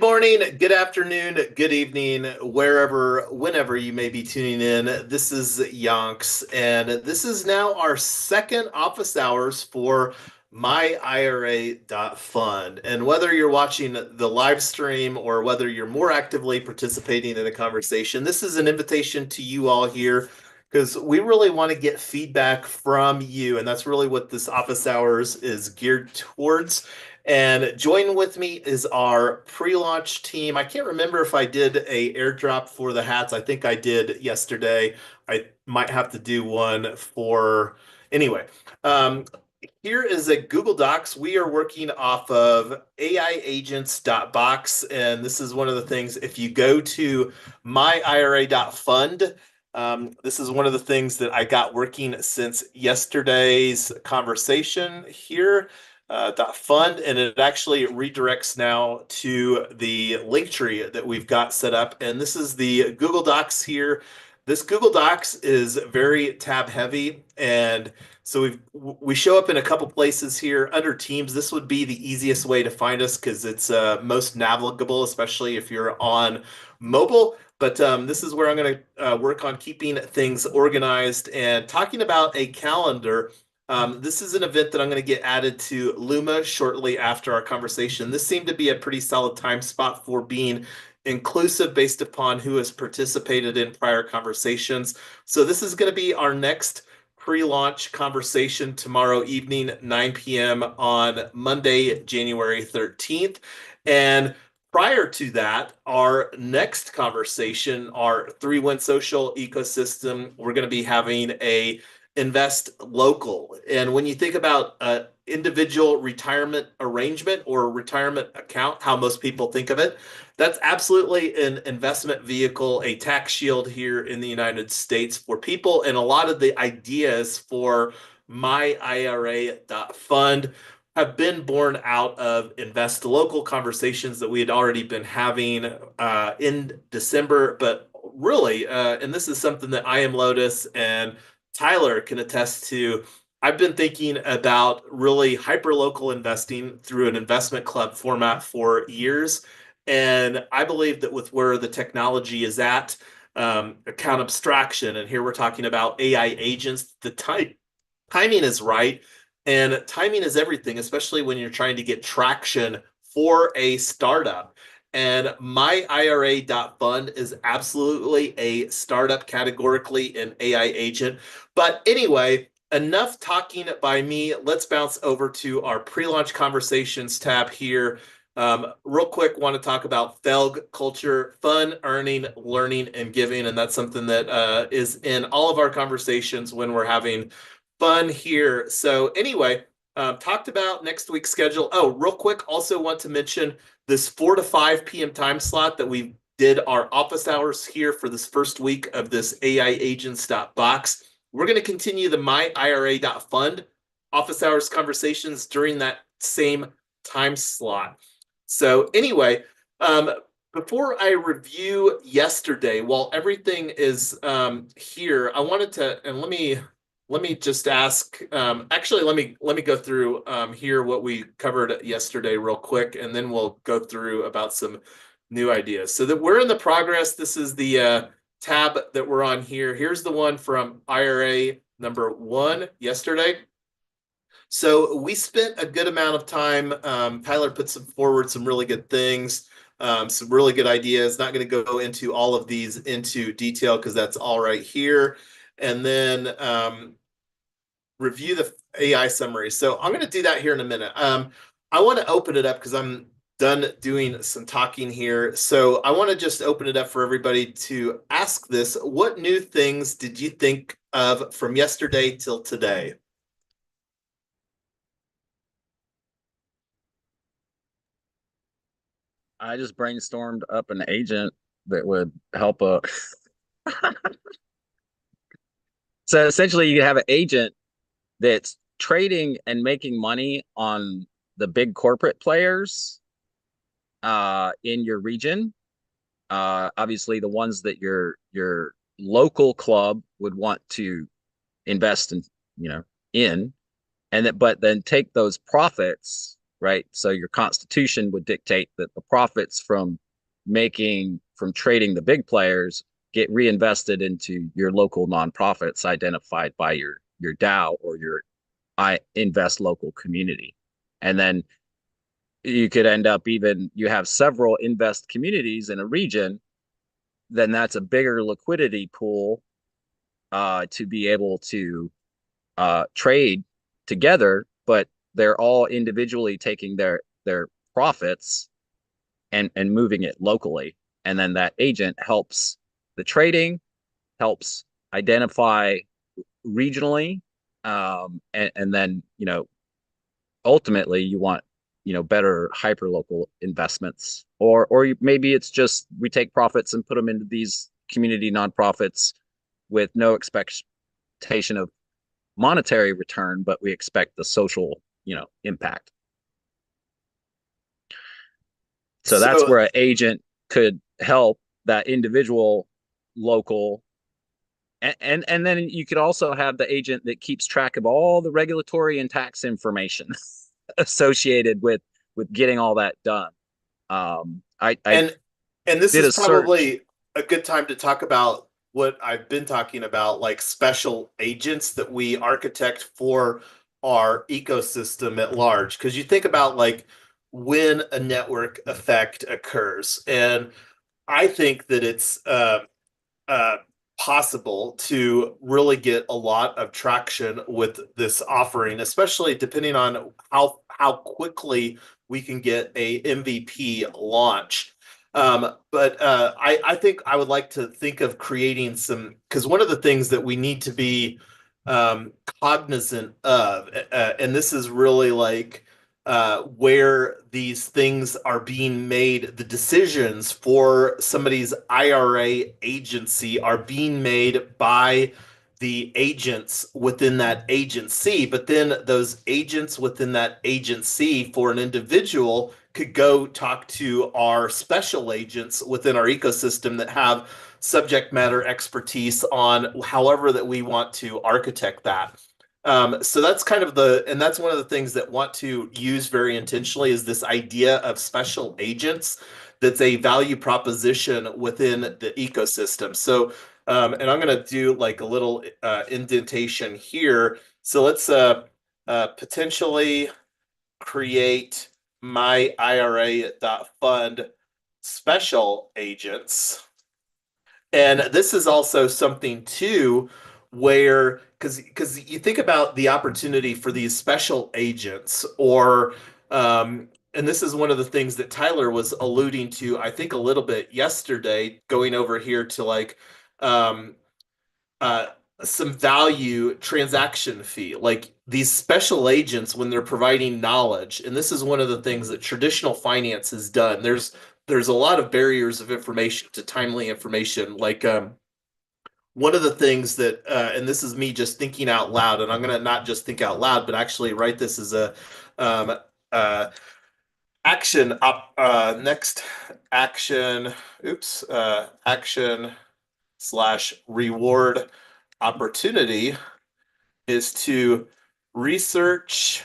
morning, good afternoon, good evening, whenever you may be tuning in. This is Yonks, and this is now our second office hours for myIRA.fund. And whether you're watching the live stream or whether you're more actively participating in a conversation, this is an invitation to you all here because we really want to get feedback from you. And that's really what this office hours is geared towards. And joining with me is our pre-launch team. I can't remember if I did a airdrop for the hats. I think I did yesterday. I might have to do one for anyway. Um, Here is a Google Docs. We are working off of AiAgents.Box, and this is one of the things. If you go to myIRA.fund, this is one of the things that I got working since yesterday's conversation here. .fund, and it actually redirects now to the link tree that we've got set up. And this is the Google Docs here. This Google Docs is very tab heavy, and so we show up in a couple places here under Teams. This would be the easiest way to find us because it's most navigable, especially if you're on mobile. But this is where I'm going to work on keeping things organized and talking about a calendar. This is an event that I'm going to get added to Luma shortly after our conversation. This seemed to be a pretty solid time spot for being inclusive based upon who has participated in prior conversations. So this is going to be our next pre-launch conversation tomorrow evening, 9 p.m. on Monday, January 13th. And prior to that, our next conversation, our 3-Win Social ecosystem, we're going to be having a invest local. And when you think about individual retirement arrangement or retirement account, how most people think of it, that's absolutely an investment vehicle, a tax shield here in the United States for people. And a lot of the ideas for myIRA.fund have been born out of invest local conversations that we had already been having in December. But really, and this is something that I Am Lotus and Tyler can attest to. I've been thinking about really hyper-local investing through an investment club format for years. And I believe that with where the technology is at, account abstraction, and here we're talking about AI agents, timing is right. And timing is everything, especially when you're trying to get traction for a startup. And myIRA.fund is absolutely a startup categorically an AI agent. But anyway, enough talking by me. Let's bounce over to our pre-launch conversations tab here. Real quick, want to talk about FELG culture, fun, earning, learning, and giving. And that's something that is in all of our conversations when we're having fun here. So anyway, talked about next week's schedule. Oh, real quick, also want to mention this 4 to 5 p.m. time slot that we did our office hours here for this first week of this AiAgents.Box. We're going to continue the myIRA.fund office hours conversations during that same time slot. So anyway, before I review yesterday, while everything is here, I wanted to, and let me just ask. Actually, let me go through here what we covered yesterday real quick, and then we'll go through about some new ideas. So that we're in the progress. This is the tab that we're on here. Here's the one from IRA number 1 yesterday. So we spent a good amount of time. Tyler put forward some really good things, some really good ideas. Not going to go into all of these into detail because that's all right here. And then review the AI summary. So I'm going to do that here in a minute. I want to open it up because I'm done doing some talking here. So I want to just open it up for everybody to ask this. What new things did you think of from yesterday till today? I just brainstormed up an agent that would help so essentially you have an agent that's trading and making money on the big corporate players in your region. Obviously the ones that your local club would want to invest in, in, and that, but then take those profits right? So your constitution would dictate that the profits from trading the big players get reinvested into your local nonprofits identified by your DAO or your I invest local community. And then you could end up even you have several invest communities in a region, then that's a bigger liquidity pool to be able to trade together, but they're all individually taking their profits and moving it locally. And then that agent helps the trading, helps identify regionally, and then ultimately you want better hyper local investments, or maybe it's just we take profits and put them into these community nonprofits with no expectation of monetary return, but we expect the social impact. So that's So where an agent could help that individual local, and then you could also have the agent that keeps track of all the regulatory and tax information associated with getting all that done. I and and this did is a search. probably a good time to talk about what I've been talking about, like special agents that we architect for our ecosystem at large. Because you think about like when a network effect occurs, and I think that it's uh, possible to really get a lot of traction with this offering, especially depending on how quickly we can get a MVP launch. But I think I would like to think of creating some, because one of the things that we need to be um, cognizant of, and this is really like where these things are being made, the decisions for somebody's IRA agency are being made by the agents within that agency. But then those agents within that agency for an individual could go talk to our special agents within our ecosystem that have subject matter expertise on however that we want to architect that. So that's kind of and that's one of the things that want to use very intentionally is this idea of special agents that's a value proposition within the ecosystem. So, and I'm going to do like a little indentation here. So let's potentially create myIRA.fund special agents. And this is also something too where because you think about the opportunity for these special agents or and this is one of the things that Tyler was alluding to, I think a little bit yesterday, going over here to like um uh some value transaction fee. Like these special agents when they're providing knowledge, and this is one of the things that traditional finance has done. There's a lot of barriers of information to timely information. Like one of the things that, and this is me just thinking out loud, and I'm going to not just think out loud, but actually write this as a um, uh, action up next action, oops, action slash reward opportunity is to research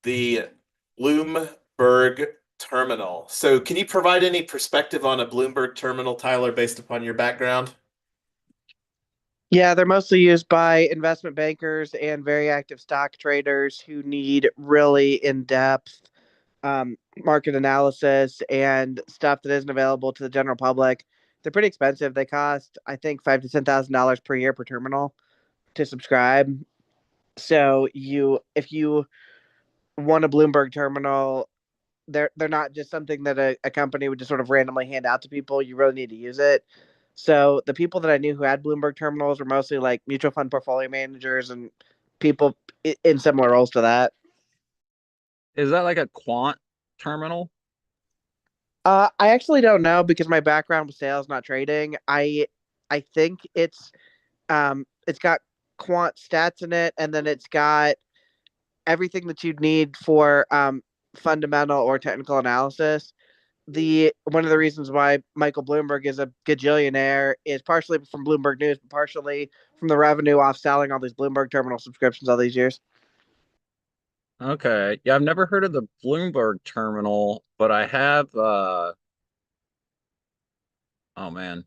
the Bloomberg terminal. So, can you provide any perspective on a Bloomberg terminal, Tyler, based upon your background? Yeah, they're mostly used by investment bankers and very active stock traders who need really in-depth market analysis and stuff that isn't available to the general public. They're pretty expensive. They cost, I think, $5,000 to $10,000 per year per terminal to subscribe. So if you want a Bloomberg terminal, they're not just something that a company would just sort of randomly hand out to people. You really need to use it. So the people that I knew who had Bloomberg terminals were mostly like mutual fund portfolio managers and people in similar roles to that. Is that like a quant terminal? I actually don't know because my background was sales, not trading. I think it's got quant stats in it, and then it's got everything that you'd need for fundamental or technical analysis. The one of the reasons why Michael Bloomberg is a gajillionaire is partially from Bloomberg News, but partially from the revenue off selling all these Bloomberg terminal subscriptions all these years. Okay. Yeah, I've never heard of the Bloomberg terminal, but I have oh man.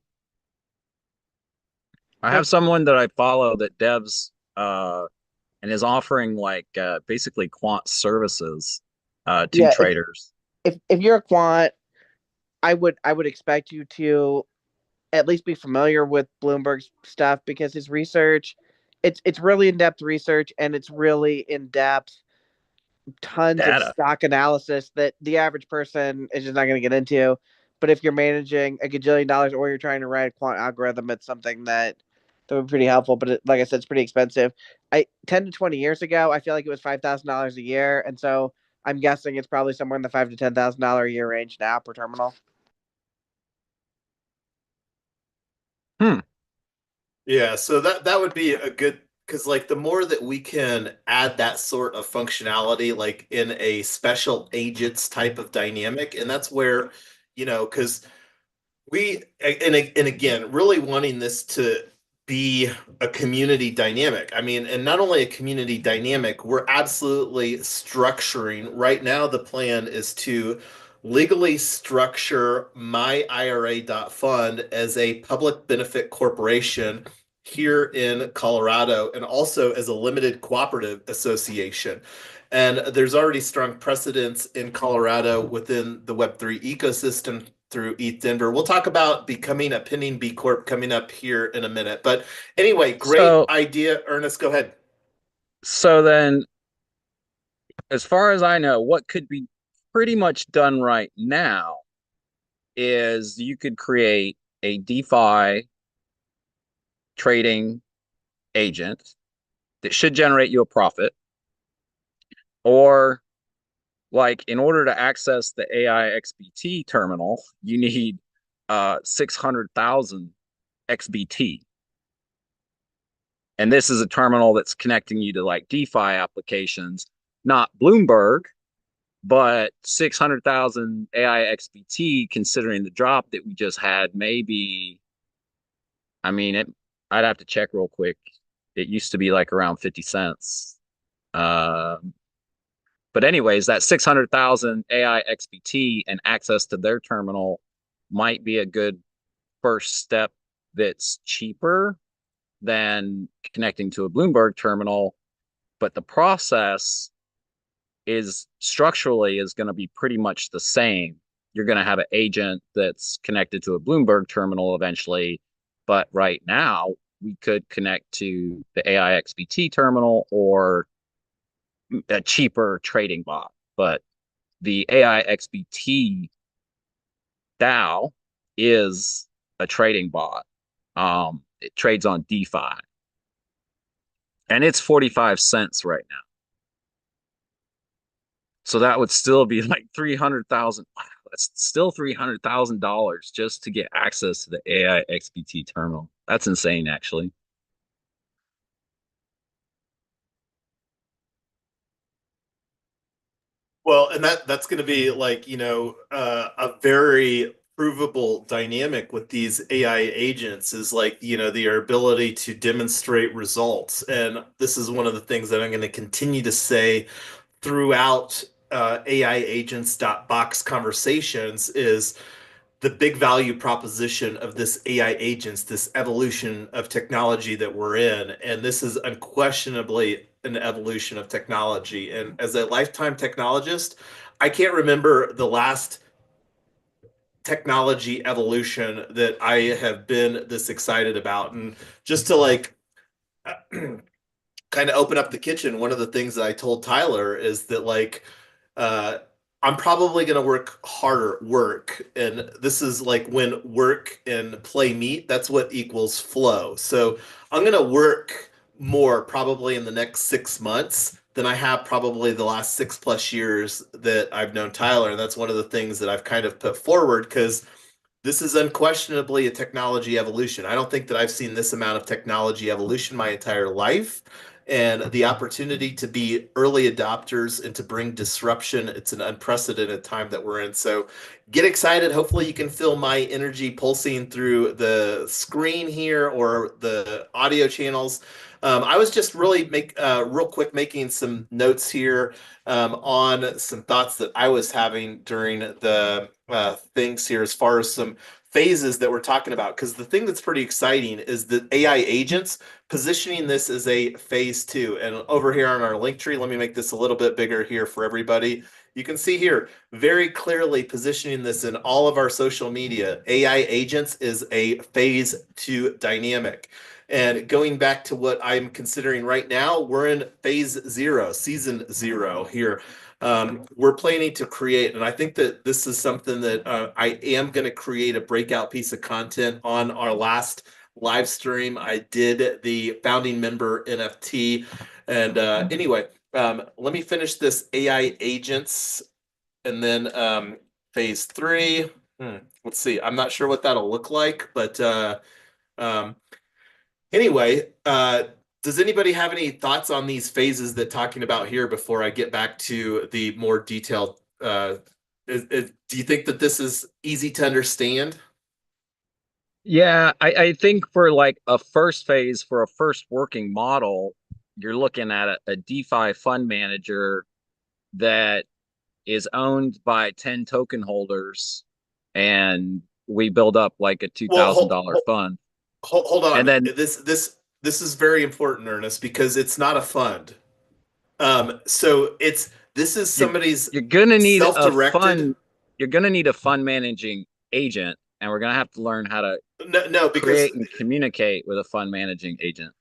I have Well, someone that I follow that devs and is offering like basically quant services to yeah, traders. if you're a quant, I would expect you to at least be familiar with Bloomberg's stuff because his research, it's really in depth research and it's really in depth tons of Data. stock analysis that the average person is just not going to get into. But if you're managing a gajillion dollars or you're trying to write a quant algorithm, it's something that would be pretty helpful. But like I said, it's pretty expensive. 10 to 20 years ago, I feel like it was $5,000 a year, and so I'm guessing it's probably somewhere in the $5,000 to $10,000 a year range now per terminal. Hmm. Yeah, so that would be a good because like the more that we can add that sort of functionality like in a special agents type of dynamic, and that's where, because and again, really wanting this to be a community dynamic. I mean, and not only a community dynamic, we're absolutely structuring. Right now, the plan is to legally structure myIRA.fund as a public benefit corporation here in Colorado and also as a limited cooperative association. And there's already strong precedents in Colorado within the Web3 ecosystem through ETH Denver. We'll talk about becoming a pending B Corp coming up here in a minute. But anyway, great So idea, Ernest. Go ahead. so then as far as I know, what could be pretty much done right now is you could create a DeFi trading agent that should generate you a profit, or like in order to access the AI XBT terminal, you need 600,000 XBT. And this is a terminal that's connecting you to like DeFi applications, not Bloomberg, but 600,000 AI XBT, considering the drop that we just had, maybe, I mean, I'd have to check real quick. It used to be like around 50 cents. Uh, but anyways, that 600,000 AI XBT and access to their terminal might be a good first step that's cheaper than connecting to a Bloomberg terminal. But the process is structurally is going to be pretty much the same. You're going to have an agent that's connected to a Bloomberg terminal eventually, but right now we could connect to the AiXBT terminal or a cheaper trading bot. But the AiXBT DAO is a trading bot. It trades on DeFi and it's 45 cents right now. So that would still be like 300,000. Wow, that's still $300,000 just to get access to the AI XBT terminal. That's insane, actually. Well, and that's going to be like, a very provable dynamic with these AI agents is like, their ability to demonstrate results. And this is one of the things that I'm going to continue to say throughout AiAgents.Box conversations is the big value proposition of this AI agents, this evolution of technology that we're in. And this is unquestionably an evolution of technology. And as a lifetime technologist, I can't remember the last technology evolution that I have been this excited about. And just to like kind of open up the kitchen, one of the things that I told Tyler is that like uh I'm probably going to work harder work, and this is like when work and play meet, that's what equals flow. So I'm going to work more probably in the next 6 months than I have probably the last 6 plus years that I've known Tyler, and that's one of the things that I've kind of put forward because this is unquestionably a technology evolution. I don't think that I've seen this amount of technology evolution my entire life. And the opportunity to be early adopters and to bring disruption, it's an unprecedented time that we're in. So get excited. Hopefully, you can feel my energy pulsing through the screen here or the audio channels. I was just really real quick making some notes here on some thoughts that I was having during the things here as far as some phases that we're talking about. Because the thing that's pretty exciting is the AI agents positioning this as a phase two. And over here on our link tree, let me make this a little bit bigger here for everybody. You can see here very clearly positioning this in all of our social media. AI agents is a phase two dynamic. And going back to what I'm considering right now, we're in phase zero, season zero here. We're planning to create, and I think that this is something that I am going to create a breakout piece of content on our last live stream. I did the founding member NFT. And anyway, let me finish this AI agents and then phase three. Let's see. I'm not sure what that'll look like, but um, anyway, does anybody have any thoughts on these phases that talking about here before I get back to the more detailed? Do you think that this is easy to understand? Yeah, I think for like a first phase, for a first working model, you're looking at a DeFi fund manager that is owned by 10 token holders, and we build up like a Well, $2,000 fund. hold And on. then This is very important, Ernest, because it's not a fund. So this is you're somebody's you're gonna need a self-directed. fund, you're gonna need a fund managing agent, and we're gonna have to learn how to No, no, because create and communicate with a fund managing agent.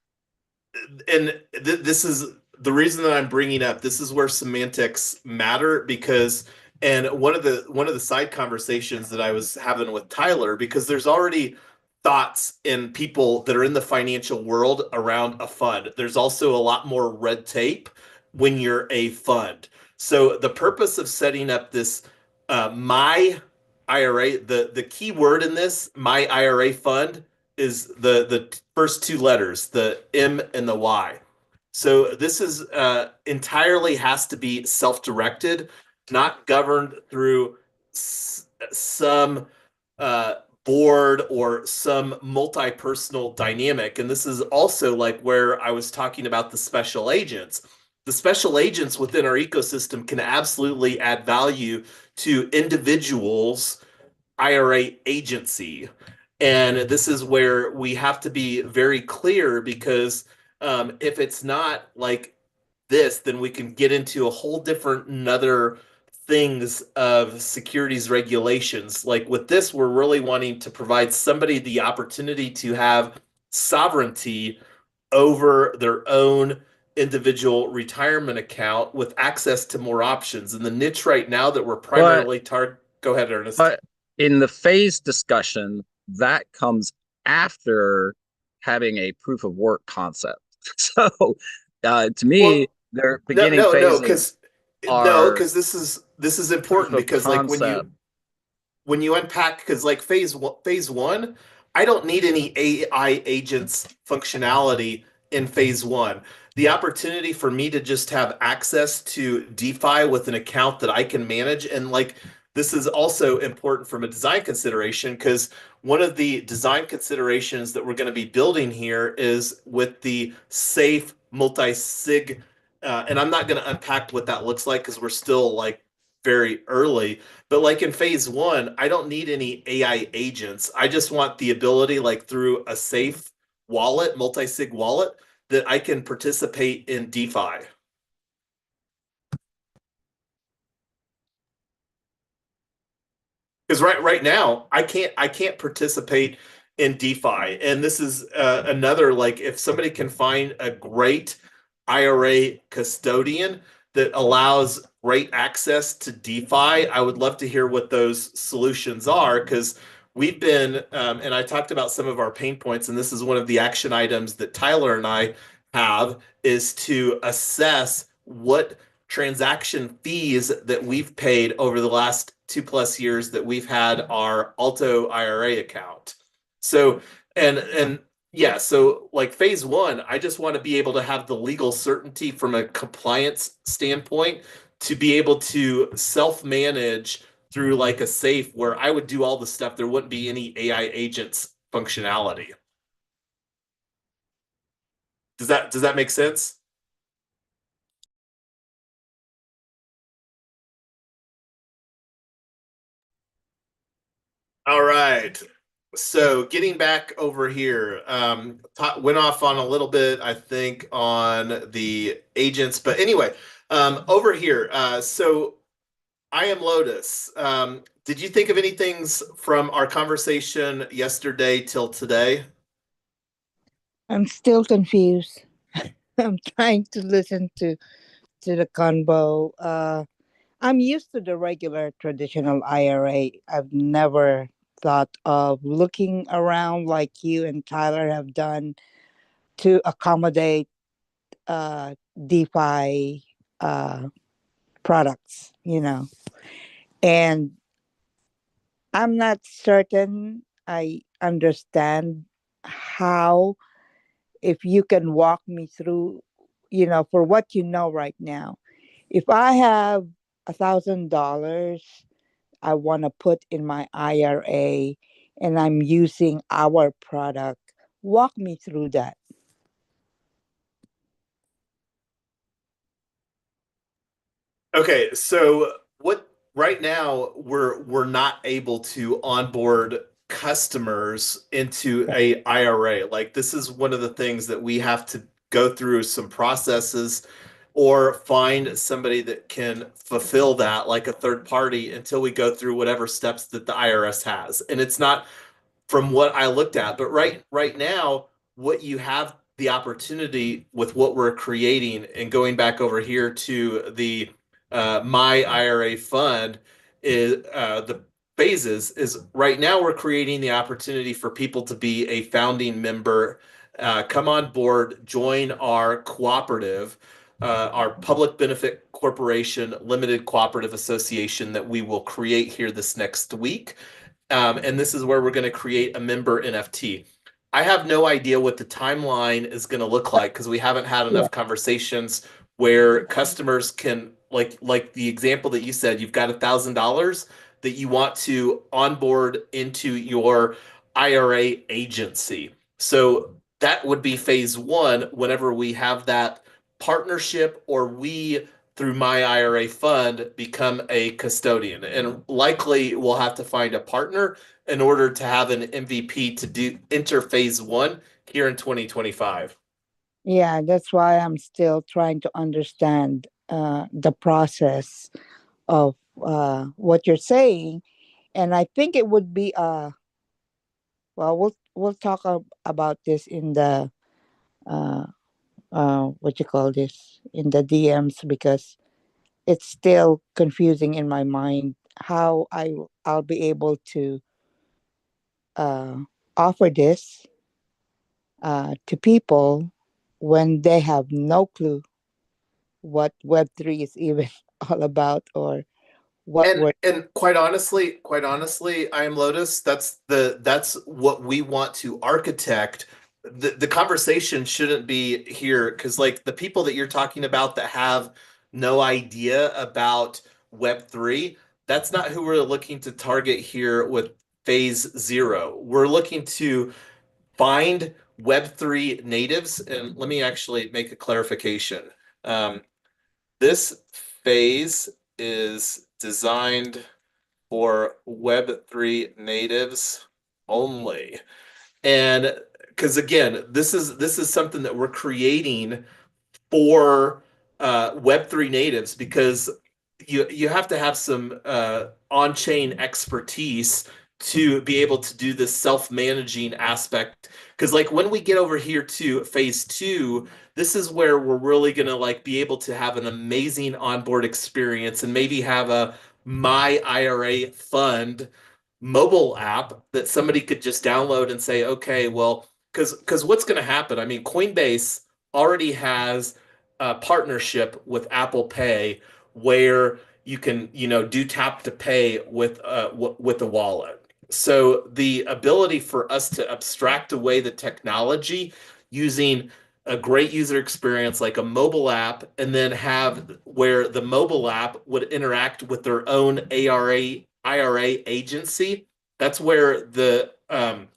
and this is the reason that I'm bringing up. This is where semantics matter because, and one of the side conversations that I was having with Tyler, because there's already thoughts in people that are in the financial world around a fund. There's also a lot more red tape when you're a fund. So the purpose of setting up this my IRA, the key word in this my IRA fund is the first two letters, the M and the Y. So this is entirely has to be self-directed, not governed through some uh, board or some multi-personal dynamic. And this is also like where I was talking about the special agents. The special agents within our ecosystem can absolutely add value to individuals IRA agency. And this is where we have to be very clear because if it's not like this, then we can get into a whole different another things of securities regulations. Like with this, we're really wanting to provide somebody the opportunity to have sovereignty over their own individual retirement account with access to more options. And the niche right now that we're But primarily go ahead, Ernest. but in the phase discussion, that comes after having a proof of work concept. So to me, Well, their beginning no, phases because are this is proof important of because like concept. when you unpack because like phase one, I don't need any AI agents functionality in phase one. The opportunity for me to just have access to DeFi with an account that I can manage and like this is also important from a design consideration because one of the design considerations that we're going to be building here is with the safe multi-sig and I'm not going to unpack what that looks like because we're still like very early but like in phase one, I don't need any AI agents. I just want the ability, like through a safe wallet, multi-sig wallet, that I can participate in DeFi. Because right now I can't participate in DeFi, and this is another like if somebody can find a great IRA custodian that allows great access to DeFi, I would love to hear what those solutions are because we've been and I talked about some of our pain points, and this is one of the action items that Tyler and I have is to assess what transaction fees that we've paid over the last 2+ years that we've had our Alto IRA account. So and yeah, so like phase one, I just want to be able to have the legal certainty from a compliance standpoint to be able to self-manage through like a safe where I would do all the stuff. There wouldn't be any AI agents functionality. Does that make sense? All right. So getting back over here, went off on a little bit, I think, on the agents, but anyway, over here. So I am Lotus. Did you think of any things from our conversation yesterday till today? I'm still confused. I'm trying to listen to the convo. I'm used to the regular traditional IRA. I've never thought of looking around like you and Tyler have done to accommodate DeFi uh, products, And I'm not certain I understand how, if you can walk me through, for what you know right now. If I have $1,000 I want to put in my IRA and I'm using our product, walk me through that. Okay, so what right now we're not able to onboard customers into a IRA. Like this is one of the things that we have to go through some processes or find somebody that can fulfill that like a third party until we go through whatever steps that the IRS has. And it's not from what I looked at. But right now, what you have the opportunity with what we're creating and going back over here to the myIRA.Fund is the phases is right now we're creating the opportunity for people to be a founding member, come on board, join our cooperative, our public benefit corporation limited cooperative association that we will create here this next week. And this is where we're going to create a member NFT. I have no idea what the timeline is going to look like because we haven't had Yeah. enough conversations where customers can like the example that you said, you've got $1,000 that you want to onboard into your IRA agency. So that would be phase one whenever we have that partnership or we through myIRA.Fund become a custodian. And likely we'll have to find a partner in order to have an MVP to do enter phase one here in 2025. Yeah, that's why I'm still trying to understand the process of what you're saying. And I think it would be well, we'll talk about this in the uh what you call this, in the DMs, because it's still confusing in my mind how I'll be able to uh offer this to people when they have no clue what Web3 is even all about, or what And we're. and quite honestly, I am Lotus. That's what we want to architect. The conversation shouldn't be here because like the people that you're talking about that have no idea about Web3, that's not who we're looking to target here with phase zero. We're looking to find Web3 natives, and let me actually make a clarification. Um, this phase is designed for Web3 natives only. And because again, this is something that we're creating for Web3 natives because you have to have some on-chain expertise to be able to do this self-managing aspect. Because like when we get over here to phase two, this is where we're really gonna like be able to have an amazing onboard experience and maybe have a myIRA.Fund mobile app that somebody could just download and say, okay, well, because what's going to happen? I mean, Coinbase already has a partnership with Apple Pay where you can, do tap to pay with a wallet. So the ability for us to abstract away the technology using a great user experience like a mobile app and then have where the mobile app would interact with their own IRA agency. That's where the um,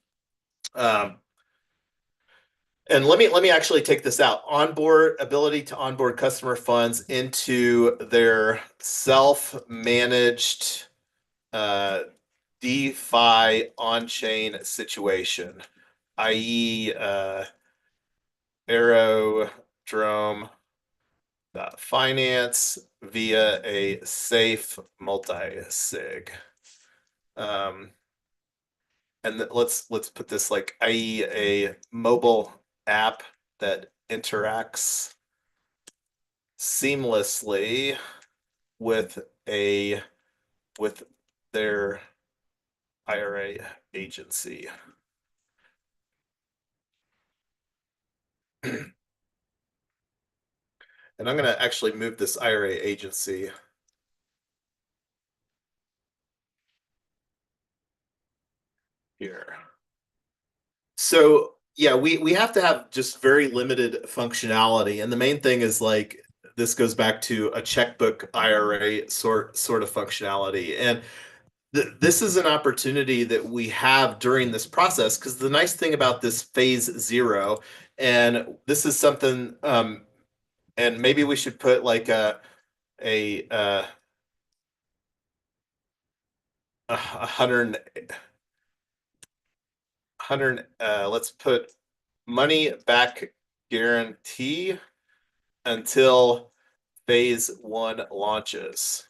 And let me actually take this out. Ability to onboard customer funds into their self-managed DeFi on-chain situation, i.e. Aerodrome finance via a safe multi-sig. And let's put this like, i.e. a mobile app that interacts seamlessly with their IRA agency. And I'm going to actually move this IRA agency here. So yeah, we have to have just very limited functionality, and the main thing is like this goes back to a checkbook IRA sort of functionality, and this is an opportunity that we have during this process, because the nice thing about this phase 0, and this is something, and maybe we should put like a 100, let's put money back guarantee until phase 1 launches.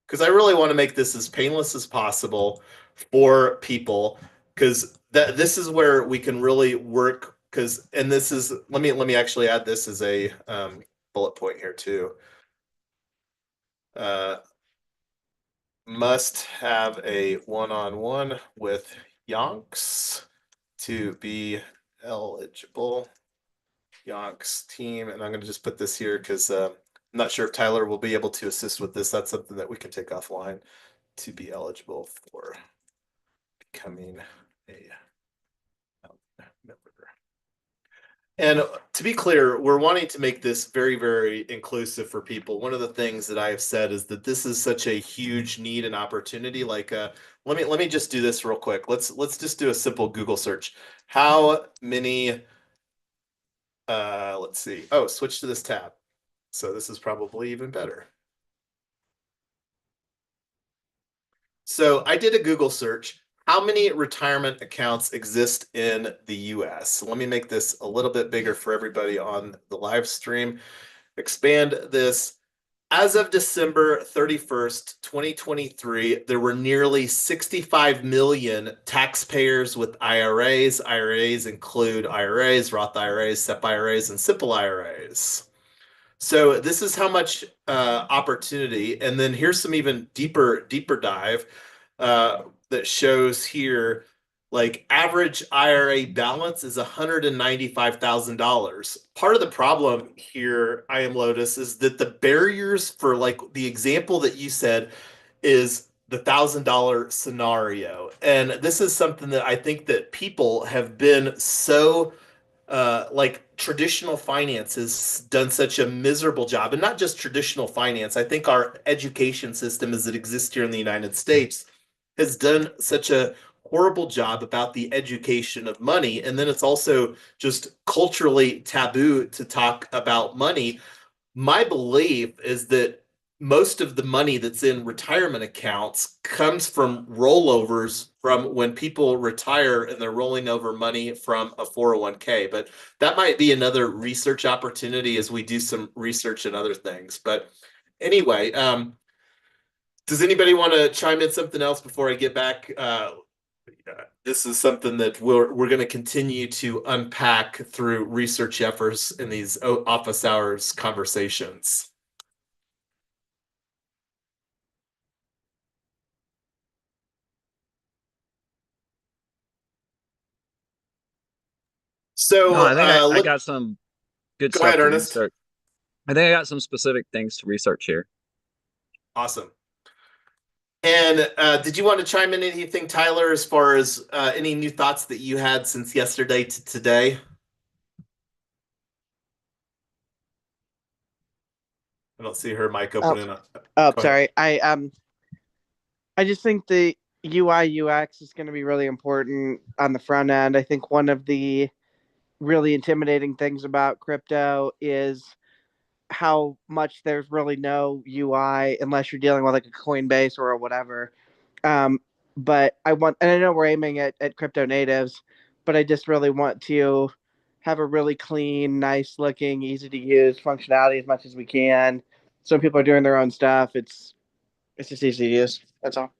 Because I really want to make this as painless as possible for people, because this is where we can really work. Because, and this is, let me actually add this as a bullet point here too. Must have a one-on-one with Yonks to be eligible. Yonks team, and I'm going to just put this here because I'm not sure if Tyler will be able to assist with this. That's something that we can take offline, to be eligible for becoming a member. And to be clear, we're wanting to make this very, very inclusive for people. One of the things that I have said is that this is such a huge need and opportunity. Like, let me just do this real quick. Let's just do a simple Google search. How many? Let's see. Oh, switch to this tab. So this is probably even better. So I did a Google search. How many retirement accounts exist in the US? So let me make this a little bit bigger for everybody on the live stream. Expand this. As of December 31st, 2023, there were nearly 65 million taxpayers with IRAs. IRAs include IRAs, Roth IRAs, SEP IRAs, and simple IRAs. So this is how much opportunity. And then here's some even deeper dive that shows here, like average IRA balance is $195,000. Part of the problem here, I am Lotus, is that the barriers for like the example that you said is the $1,000 scenario. And this is something that I think that people have been so like traditional finance has done such a miserable job, and not just traditional finance. I think our education system as it exists here in the United States has done such a horrible job about the education of money. And then it's also just culturally taboo to talk about money. My belief is that most of the money that's in retirement accounts comes from rollovers from when people retire, and they're rolling over money from a 401k. But that might be another research opportunity as we do some research and other things. But anyway, does anybody want to chime in something else before I get back? This is something that we're going to continue to unpack through research efforts in these office hours conversations. So No, I think I got some good go stuff ahead, to Ernest. research. I think I got some specific things to research here. Awesome. And did you want to chime in anything, Tyler, as far as any new thoughts that you had since yesterday to today? I don't see her mic opening up. Oh, Go ahead. sorry. I just think UI UX is going to be really important on the front end. I think one of the really intimidating things about crypto is how much there's really no UI unless you're dealing with like a Coinbase or a whatever. Um, but I want, and I know we're aiming at crypto natives, but I just really want to have a really clean, nice looking, easy to use functionality as much as we can. So when people are doing their own stuff, it's just easy to use. That's all.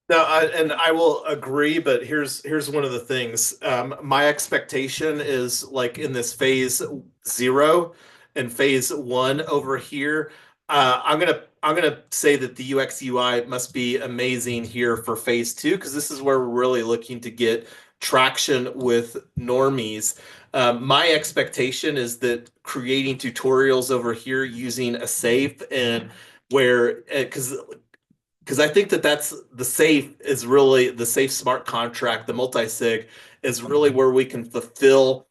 No, and I will agree, but here's one of the things. My expectation is like in this phase 0 and phase 1 over here. I'm gonna say that the UX UI must be amazing here for phase 2 because this is where we're really looking to get traction with normies. My expectation is that creating tutorials over here using a safe and where because I think that that's the safe is really the safe smart contract, the multi-sig is really where we can fulfill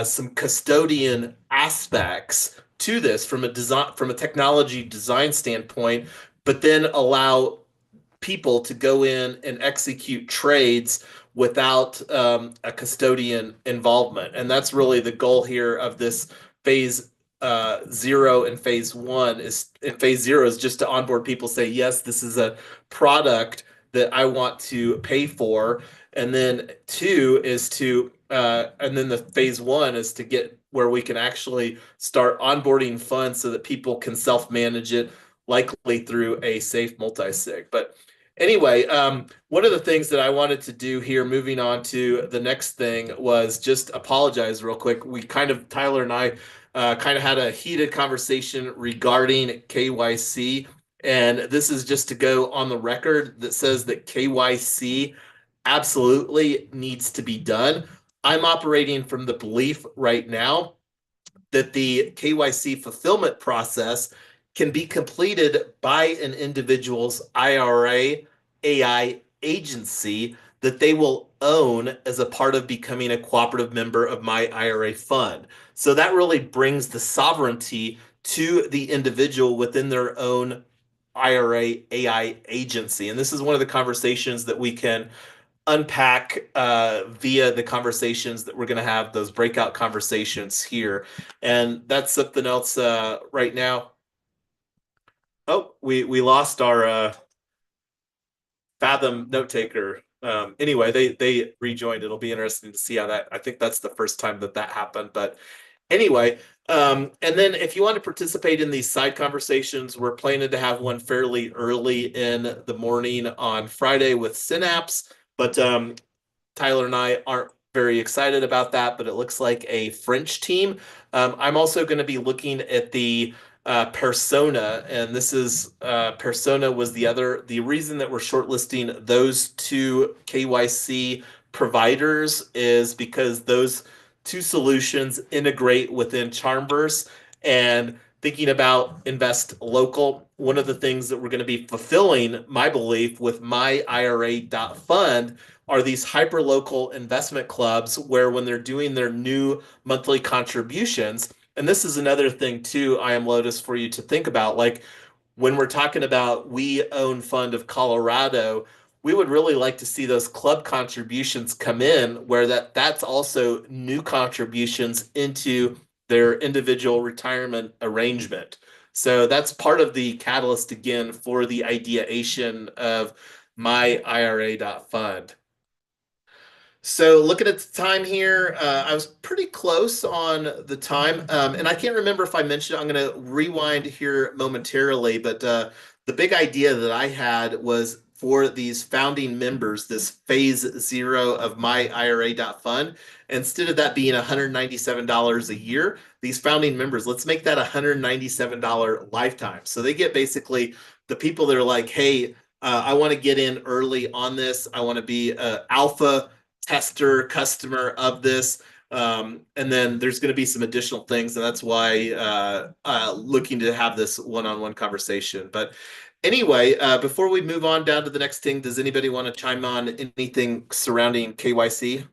some custodian aspects to this from a technology design standpoint, but then allow people to go in and execute trades without a custodian involvement. And that's really the goal here of this phase 0 and phase 1 is in phase 0 is just to onboard people, say, yes, this is a product that I want to pay for. And then 2 is to, and then the phase 1 is to get where we can actually start onboarding funds so that people can self-manage it, likely through a safe multi-sig. But anyway, one of the things that I wanted to do here, moving on to the next thing, was just apologize real quick. We kind of, Tyler and I, kind of had a heated conversation regarding KYC. And this is just to go on the record that says that KYC absolutely needs to be done. I'm operating from the belief right now that the KYC fulfillment process can be completed by an individual's IRA AI agency that they will own as a part of becoming a cooperative member of myIRA.Fund. So that really brings the sovereignty to the individual within their own IRA AI agency. And this is one of the conversations that we can unpack via the conversations that we're going to have, those breakout conversations here. And that's something else right now. Oh, we lost our Fathom note taker. Anyway, they rejoined. It'll be interesting to see how that. I think that's the first time that that happened. But anyway, and then if you want to participate in these side conversations, we're planning to have one fairly early in the morning on Friday with Synapse. But Tyler and I aren't very excited about that, but it looks like a French team. I'm also going to be looking at the Persona, and this is Persona was the reason that we're shortlisting those two KYC providers is because those two solutions integrate within Charmverse. And thinking about invest local, one of the things that we're going to be fulfilling, my belief, with myIRA.fund are these hyper local investment clubs where when they're doing their new monthly contributions, and this is another thing too, I am Lotus, for you to think about, like when we're talking about We Own Fund of Colorado, we would really like to see those club contributions come in where that's also new contributions into their individual retirement arrangement. So that's part of the catalyst again for the ideation of myIRA.fund. So looking at the time here, I was pretty close on the time, and I can't remember if I mentioned it. I'm going to rewind here momentarily, but the big idea that I had was for these founding members, this phase 0 of myIRA.fund, instead of that being $197 a year, these founding members, let's make that $197 lifetime. So they get basically the people that are like, hey, I want to get in early on this. I want to be alpha tester customer of this. And then there's going to be some additional things, and that's why looking to have this one-on-one conversation. But anyway, before we move on down to the next thing, does anybody want to chime on anything surrounding KYC?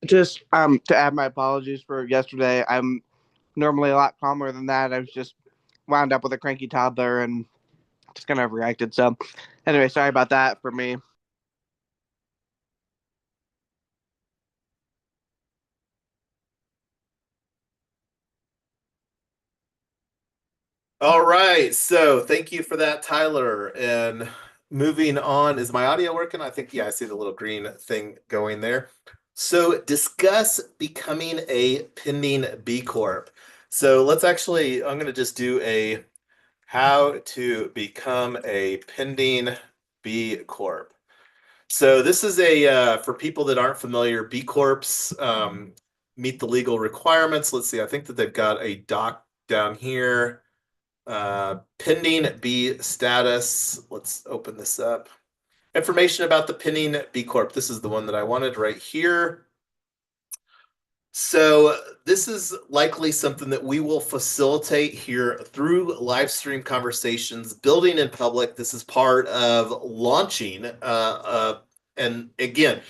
Just to add my apologies for yesterday. I'm normally a lot calmer than that. I was just wound up with a cranky toddler and just kind of reacted. So anyway, sorry about that for me. All right, so thank you for that, Tyler. And moving on, is my audio working? I think, yeah, I see the little green thing going there. So discuss becoming a pending B Corp. So let's actually, I'm going to just do a how to become a pending B Corp. So this is for people that aren't familiar, B Corps meet the legal requirements. Let's see, I think that they've got a doc down here. Pending B status. Let's open this up. Information about the pending B Corp. This is the one that I wanted right here. So this is likely something that we will facilitate here through live stream conversations, building in public. This is part of launching. And again,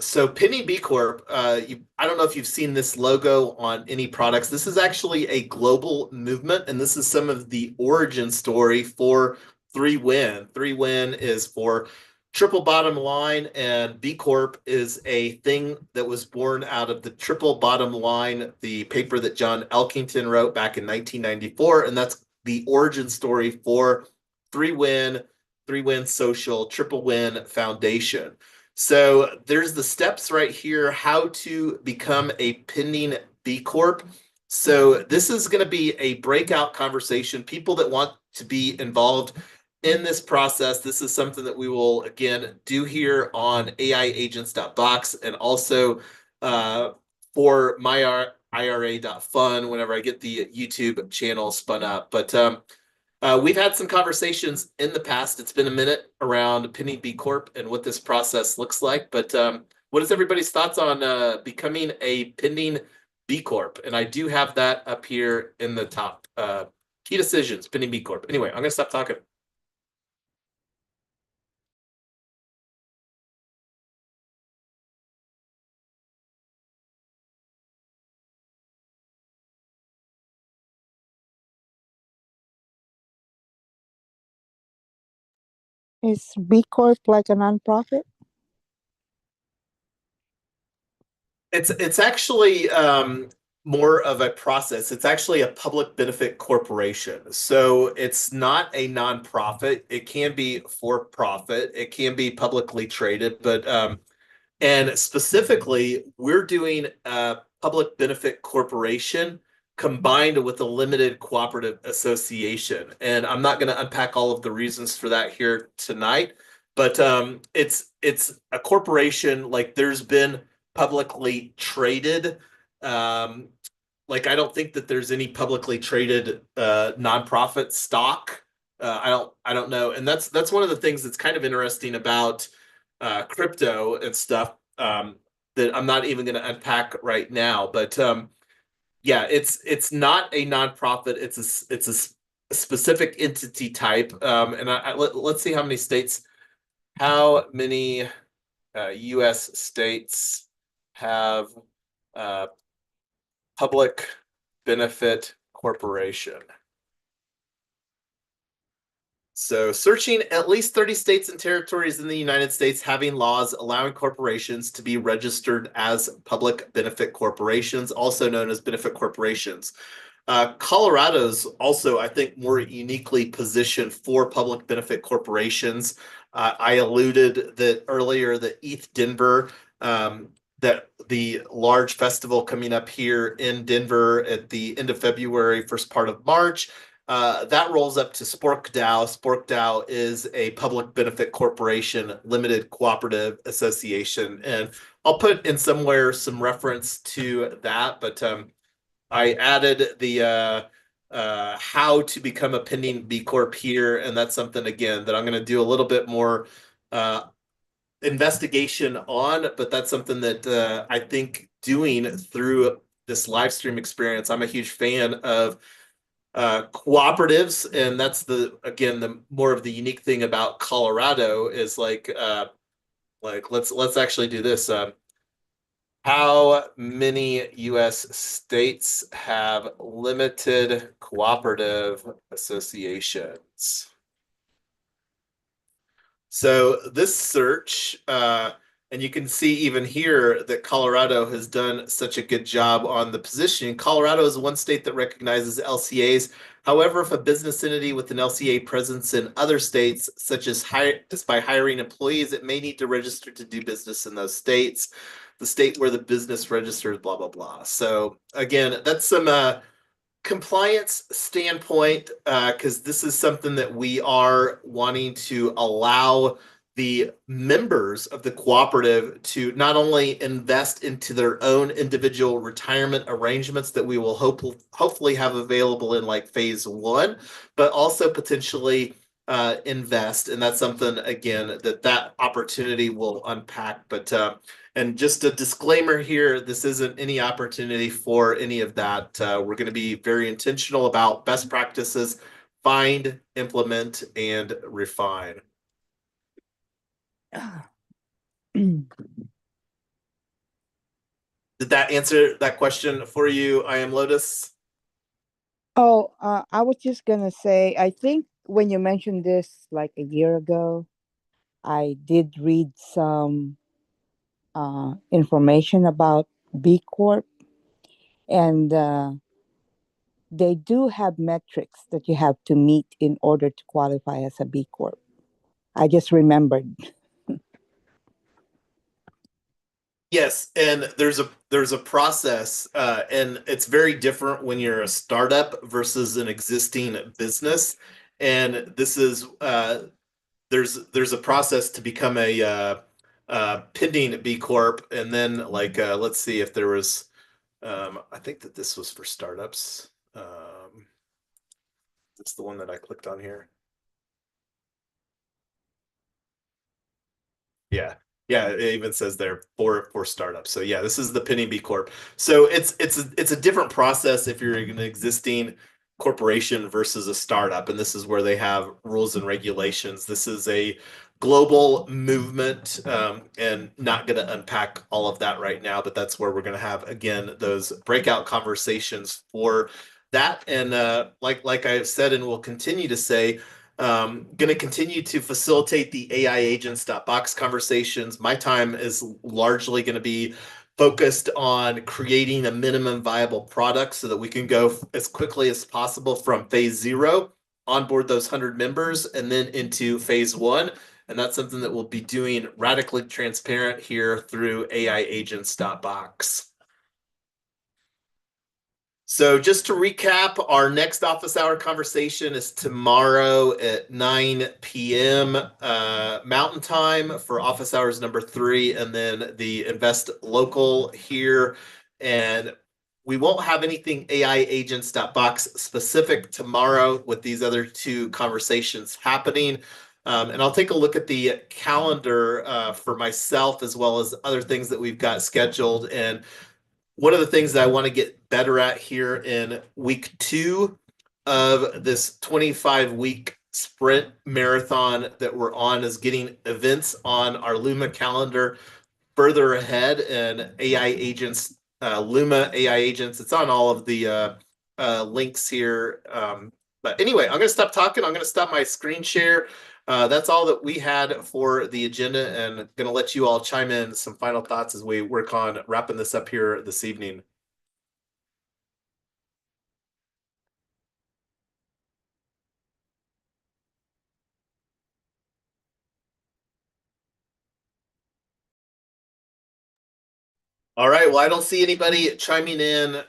so Penny B Corp, I don't know if you've seen this logo on any products. This is actually a global movement, and this is some of the origin story for 3Win. 3Win is for triple bottom line, and B Corp is a thing that was born out of the triple bottom line, the paper that John Elkington wrote back in 1994, and that's the origin story for 3Win, 3Win Social, Triple Win Foundation. So there's the steps right here, how to become a pending B Corp. So this is going to be a breakout conversation. People that want to be involved in this process, this is something that we will, again, do here on AiAgents.Box and also for myIRA.fund whenever I get the YouTube channel spun up. But we've had some conversations in the past. It's been a minute around pending B Corp and what this process looks like. But what is everybody's thoughts on becoming a pending B Corp? And I do have that up here in the top. Key decisions, pending B Corp. Anyway, I'm going to stop talking. Is B Corp like a nonprofit? It's actually more of a process. It's actually a public benefit corporation. So it's not a nonprofit. It can be for profit. It can be publicly traded, but and specifically, we're doing a public benefit corporation combined with a limited cooperative association. And I'm not going to unpack all of the reasons for that here tonight, but it's a corporation. Like there's been publicly traded. Like I don't think that there's any publicly traded nonprofit stock. I don't know, and that's one of the things that's kind of interesting about crypto and stuff that I'm not even going to unpack right now. But yeah, it's not a nonprofit. It's a specific entity type. And let's see how many states. How many U.S. states have public benefit corporation? So searching at least 30 states and territories in the United States having laws allowing corporations to be registered as public benefit corporations, also known as benefit corporations. Colorado's also, I think, more uniquely positioned for public benefit corporations. I alluded that earlier that ETH Denver, that the large festival coming up here in Denver at the end of February, first part of March, that rolls up to SporkDAO. SporkDAO is a public benefit corporation, limited cooperative association. And I'll put in somewhere some reference to that, but I added the how to become a pending B Corp here. And that's something, again, that I'm going to do a little bit more investigation on, but that's something that I think doing through this live stream experience, I'm a huge fan of cooperatives, and that's the more of the unique thing about Colorado is like let's actually do this. How many U.S. states have limited cooperative associations? So this search, and you can see even here that Colorado has done such a good job on the positioning. Colorado is one state that recognizes LCAs. However, if a business entity with an LCA presence in other states, such as just by hiring employees, it may need to register to do business in those states. The state where the business registers, blah, blah, blah. So again, that's some compliance standpoint, because this is something that we are wanting to allow the members of the cooperative to not only invest into their own individual retirement arrangements that we will hopefully have available in like phase one, but also potentially invest. And that's something, again, that opportunity will unpack. But and just a disclaimer here, this isn't any opportunity for any of that. We're going to be very intentional about best practices, find, implement, and refine. Did that answer that question for you, I am Lotus? Oh, I was just gonna say, I think when you mentioned this like a year ago, I did read some information about B Corp, and they do have metrics that you have to meet in order to qualify as a B Corp. I just remembered. Yes, and there's a process, and it's very different when you're a startup versus an existing business. And this is there's a process to become a pending B Corp, and then like let's see if there was. I think that this was for startups. It's the one that I clicked on here. Yeah. Yeah, it even says there for startups. So yeah, this is the Penny B Corp. So it's a different process if you're an existing corporation versus a startup, and this is where they have rules and regulations. This is a global movement, and not going to unpack all of that right now, but that's where we're going to have again those breakout conversations for that. And like I've said and will continue to say, going to continue to facilitate the AiAgents.Box conversations. My time is largely going to be focused on creating a minimum viable product so that we can go as quickly as possible from phase zero, onboard those 100 members, and then into phase one. And that's something that we'll be doing radically transparent here through AiAgents.Box. So just to recap, our next office hour conversation is tomorrow at 9 p.m. Mountain Time for office hours number 3, and then the Invest Local here. And we won't have anything AiAgents.Box specific tomorrow with these other two conversations happening. And I'll take a look at the calendar for myself as well as other things that we've got scheduled. And one of the things that I want to get better at here in week 2 of this 25-week sprint marathon that we're on is getting events on our Luma calendar further ahead. And AI agents, Luma AI agents, it's on all of the links here. But anyway, I'm going to stop talking. I'm going to stop my screen share. That's all that we had for the agenda, and going to let you all chime in some final thoughts as we work on wrapping this up here this evening. All right. Well, I don't see anybody chiming in.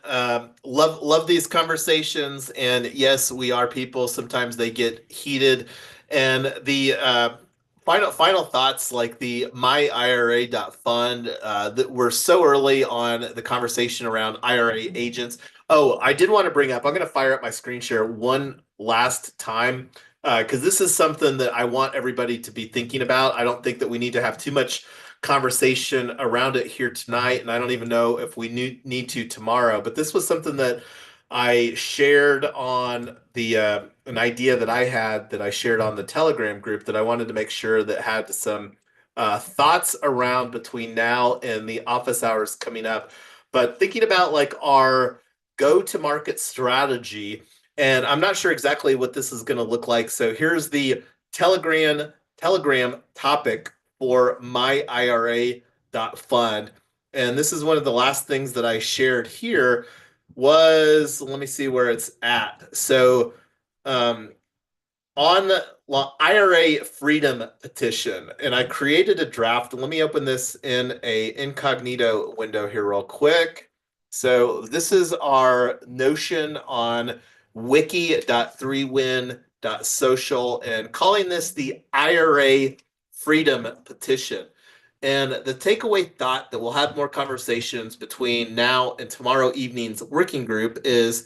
Love these conversations, and yes, we are people. Sometimes they get heated, and the final thoughts, like the myIRA.fund, that we're so early on the conversation around IRA agents. Oh, I did want to bring up. I'm going to fire up my screen share one last time, because this is something that I want everybody to be thinking about. I don't think that we need to have too much conversation around it here tonight, and I don't even know if we need to tomorrow. But this was something that I shared on the an idea that I had that I shared on the Telegram group that I wanted to make sure that had some thoughts around between now and the office hours coming up, but thinking about like our go-to-market strategy. And I'm not sure exactly what this is going to look like. So here's the Telegram topic for myIRA.fund. And this is one of the last things that I shared here was, let me see where it's at. So um, on the IRA freedom petition, and I created a draft. Let me open this in a incognito window here real quick. So this is our Notion on wiki.3win.social and calling this the IRA freedom petition. And the takeaway thought that we'll have more conversations between now and tomorrow evening's working group is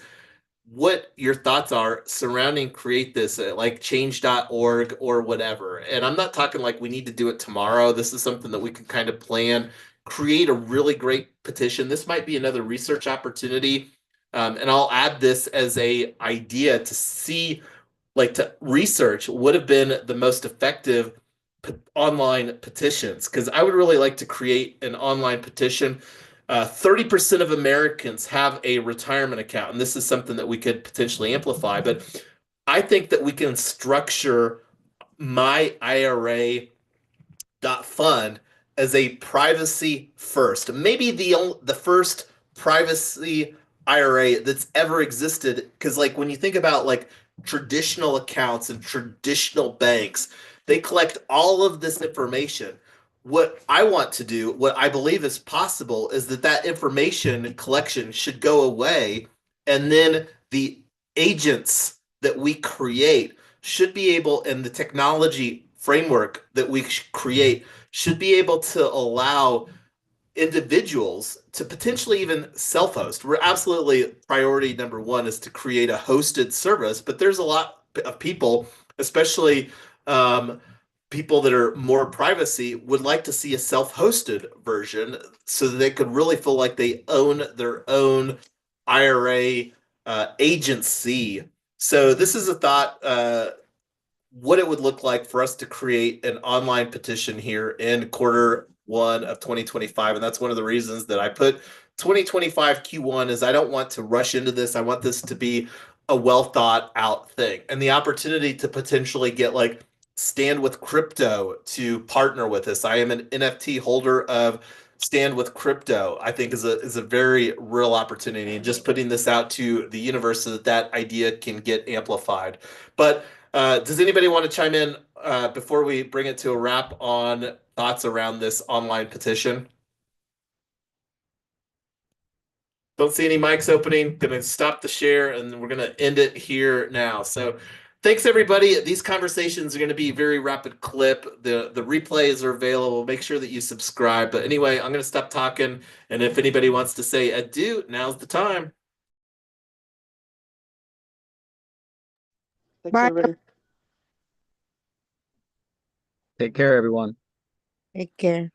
what your thoughts are surrounding create this like change.org or whatever. And I'm not talking like we need to do it tomorrow. This is something that we can kind of plan, create a really great petition. This might be another research opportunity. And I'll add this as a idea to see, like to research would have been the most effective online petitions, because I would really like to create an online petition. 30% of Americans have a retirement account, and this is something that we could potentially amplify. But I think that we can structure myIRA.fund as a privacy first, maybe the first privacy IRA that's ever existed. Because like when you think about like traditional accounts and traditional banks, they collect all of this information. What I want to do, what I believe is possible, is that that information collection should go away, and then the agents that we create should be able, and the technology framework that we create should be able to allow individuals to potentially even self-host. We're absolutely priority number one is to create a hosted service, but there's a lot of people, especially people that are more privacy, would like to see a self-hosted version so that they could really feel like they own their own IRA agency. So this is a thought, what it would look like for us to create an online petition here in Q1 of 2025. And that's one of the reasons that I put 2025 Q1 is I don't want to rush into this. I want this to be a well thought out thing, and the opportunity to potentially get like Stand with Crypto to partner with us. I am an NFT holder of Stand with Crypto. I think is a very real opportunity, and just putting this out to the universe so that that idea can get amplified. But does anybody want to chime in before we bring it to a wrap on thoughts around this online petition? Don't see any mics opening. Going to stop the share, and we're going to end it here now. So thanks, everybody. These conversations are going to be very rapid clip. The replays are available. Make sure that you subscribe. But anyway, I'm going to stop talking. And if anybody wants to say adieu, now's the time. Thanks, Bye. everybody. Take care, everyone. Take care.